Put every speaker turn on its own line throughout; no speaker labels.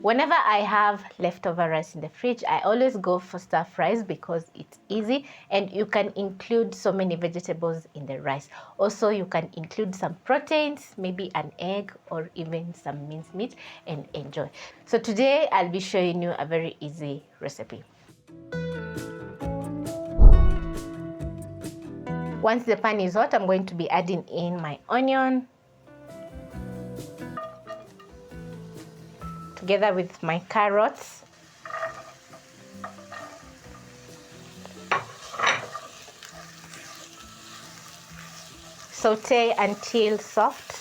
Whenever I have leftover rice in the fridge, I always go for stir fries because it's easy and you can include so many vegetables in the rice. Also, you can include some proteins, maybe an egg or even some minced meat, and enjoy. So today I'll be showing you a very easy recipe. Once the pan is hot, I'm going to be adding in my onion, together with my carrots. Saute until soft.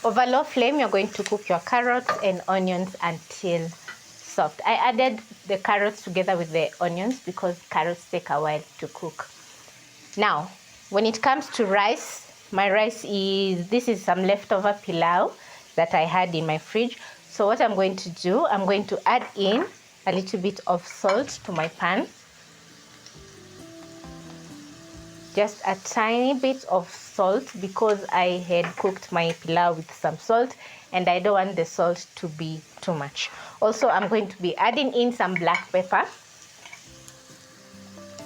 Over low flame, you're going to cook your carrots and onions until soft. I added the carrots together with the onions because carrots take a while to cook. Now, when it comes to rice, my rice this is some leftover pilau that I had in my fridge. So what I'm going to do, I'm going to add in a little bit of salt to my pan. Just a tiny bit of salt because I had cooked my pilau with some salt and I don't want the salt to be too much. Also, I'm going to be adding in some black pepper.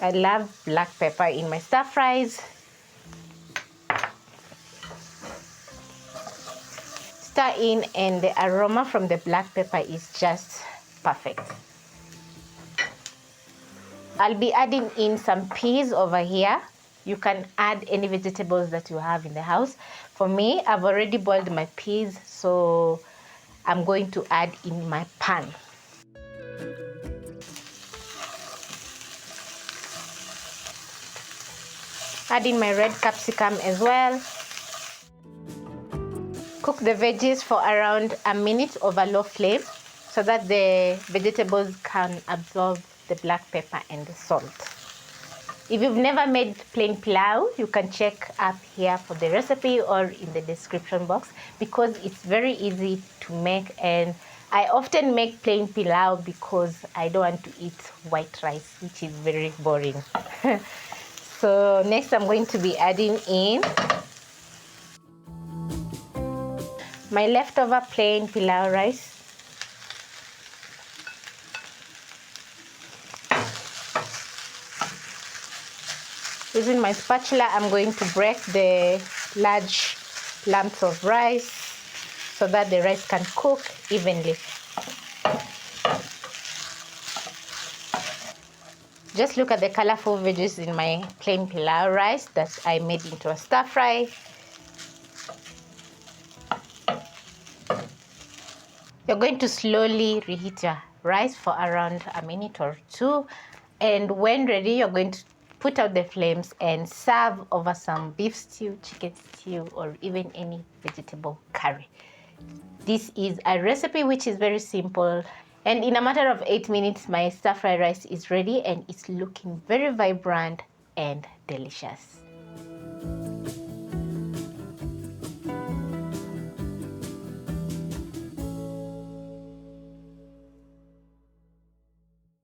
I love black pepper in my stir fries. Stir in and the aroma from the black pepper is just perfect. I'll be adding in some peas over here. You can add any vegetables that you have in the house. For me, I've already boiled my peas, so I'm going to add in my pan. Add in my red capsicum as well. Cook the veggies for around a minute over low flame so that the vegetables can absorb the black pepper and the salt. If you've never made plain pilau, you can check up here for the recipe or in the description box because it's very easy to make, and I often make plain pilau because I don't want to eat white rice, which is very boring. So next I'm going to be adding in my leftover plain pilau rice. Using my spatula, I'm going to break the large lumps of rice so that the rice can cook evenly. Just look at the colorful veggies in my plain pilau rice that I made into a stir fry. You're going to slowly reheat your rice for around a minute or two, and when ready, you're going to put out the flames and serve over some beef stew, chicken stew, or even any vegetable curry. This is a recipe which is very simple, and in a matter of 8 minutes, my stir fry rice is ready and it's looking very vibrant and delicious.